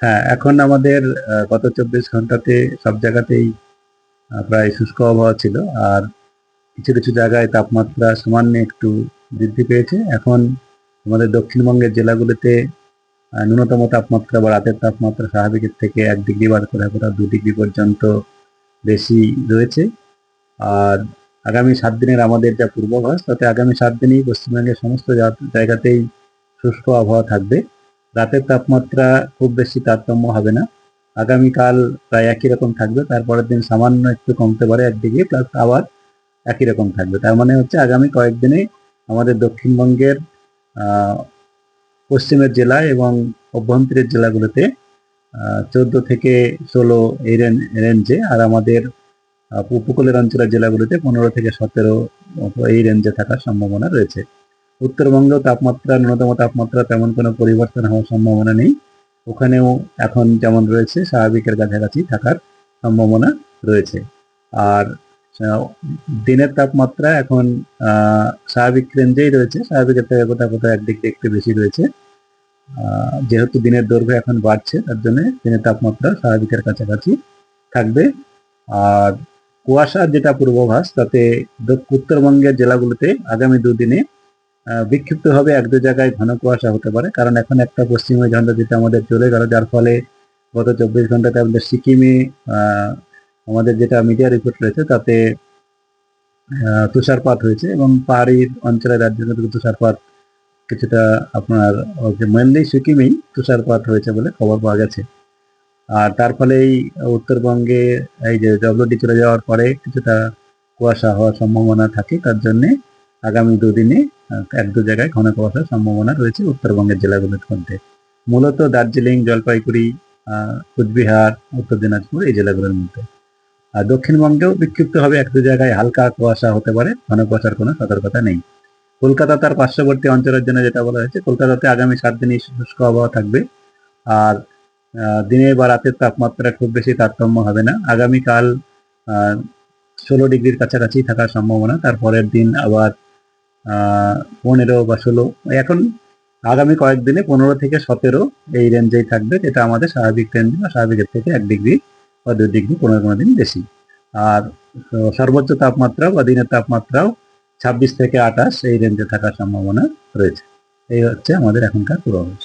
হ্যাঁ, এখন আমাদের গত 24 ঘন্টাতে সব জায়গাতেই প্রায় শুষ্ক আবহাওয়া ছিল। আর কিছু কিছু জায়গায় তাপমাত্রা সামান্য একটু বৃদ্ধি পেয়েছে। এখন আমাদের দক্ষিণবঙ্গের জেলাগুলিতে ন্যূনতম তাপমাত্রা বা রাতের তাপমাত্রা স্বাভাবিকের থেকে 1 ডিগ্রি বা কোথাও কোথাও 2 ডিগ্রি পর্যন্ত বেশি রয়েছে। আর আগামী 7 দিনের আমাদের যা পূর্বাভাস, তাতে আগামী 7 দিনই পশ্চিমবঙ্গের সমস্ত জায়গাতেই শুষ্ক আবহাওয়া থাকবে। রাতের তাপমাত্রা খুব বেশি তারতম্য হবে না। আগামীকাল প্রায় একই রকম থাকবে, তারপরের দিন সামান্য একটু কমতে পারে 1 ডিগ্রি, প্লাস আবার একই রকম থাকবে। তার মানে হচ্ছে আগামী কয়েকদিনে আমাদের দক্ষিণবঙ্গের পশ্চিমের জেলা এবং অভ্যন্তরের জেলাগুলোতে 14 থেকে 16 এই রেঞ্জে, আর আমাদের উপকূলের অঞ্চলের জেলাগুলিতে 15 থেকে 17 এই রেঞ্জে থাকার সম্ভাবনা রয়েছে। উত্তরবঙ্গেও তাপমাত্রা, ন্যূনতম তাপমাত্রা তেমন কোনো পরিবর্তন হওয়ার সম্ভাবনা নেই। ওখানেও এখন যেমন রয়েছে স্বাভাবিকের কাছাকাছি থাকার সম্ভাবনা রয়েছে। আর দিনের তাপমাত্রা এখন স্বাভাবিক রেঞ্জেই রয়েছে, স্বাভাবিকের থেকে কোথাও কোথাও 1 ডিগ্রি একটু বেশি রয়েছে। যেহেতু দিনের দৈর্ঘ্য এখন বাড়ছে, তার জন্য দিনের তাপমাত্রা স্বাভাবিকের কাছাকাছি থাকবে। আর কুয়াশার যেটা পূর্বাভাস, তাতে উত্তরবঙ্গের জেলাগুলোতে আগামী 2 দিনে বিক্ষিপ্তভাবে 1-2 জায়গায় ঘন কুয়াশা হতে পারে, কারণ এখন একটা পশ্চিমী ঝঞ্ঝা যেটা আমাদের চলে গেল, যার ফলে গত 24 ঘন্টাতে আমাদের সিকিমে আমাদের যেটা মিডিয়া রিপোর্ট রয়েছে তাতে তুষারপাত হয়েছে, এবং পাহাড়ি অঞ্চলের রাজ্যগুলোতে তুষারপাত কিছুটা আপনার মেনলি সিকিমেই তুষারপাত হয়েছে বলে খবর পাওয়া গেছে। আর তার ফলে এই উত্তরবঙ্গে এই যে ডব্লিউডি চলে যাওয়ার পরে কিছুটা কুয়াশা হওয়ার সম্ভাবনা থাকে। তার জন্য আগামী 2 দিনে 1-2 জায়গায় ঘন কুয়াশার সম্ভাবনা রয়েছে উত্তরবঙ্গের জেলাগুলোর মধ্যে, মূলত দার্জিলিং, জলপাইগুড়ি, কুচবিহার, উত্তর দিনাজপুর এই জেলাগুলোর মধ্যে। আর দক্ষিণবঙ্গেও বিক্ষিপ্তভাবে 1-2 জায়গায় হালকা কুয়াশা হতে পারে, ঘন কুয়াশার কোনো সতর্কতা নেই। কলকাতা তার পার্শ্ববর্তী অঞ্চলের জন্য যেটা বলা হয়েছে, কলকাতাতে আগামী 7 দিনই শুষ্ক আবহাওয়া থাকবে। আর দিনের বা রাতের তাপমাত্রা খুব বেশি তারতম্য হবে না। আগামীকাল 16 ডিগ্রির কাছাকাছি থাকার সম্ভাবনা, তারপরের দিন আবার 15 বা 16। এখন আগামী কয়েকদিনে 15 থেকে 17 এই রেঞ্জেই থাকবে, যেটা আমাদের স্বাভাবিক রেঞ্জ বা স্বাভাবিকের থেকে 1 ডিগ্রি বা 2 ডিগ্রি কোনো কোনো দিন বেশি। আর সর্বোচ্চ তাপমাত্রা বা দিনের তাপমাত্রাও 26 থেকে 28 এই রেঞ্জে থাকার সম্ভাবনা রয়েছে। এই হচ্ছে আমাদের এখনকার পূর্বাভাস।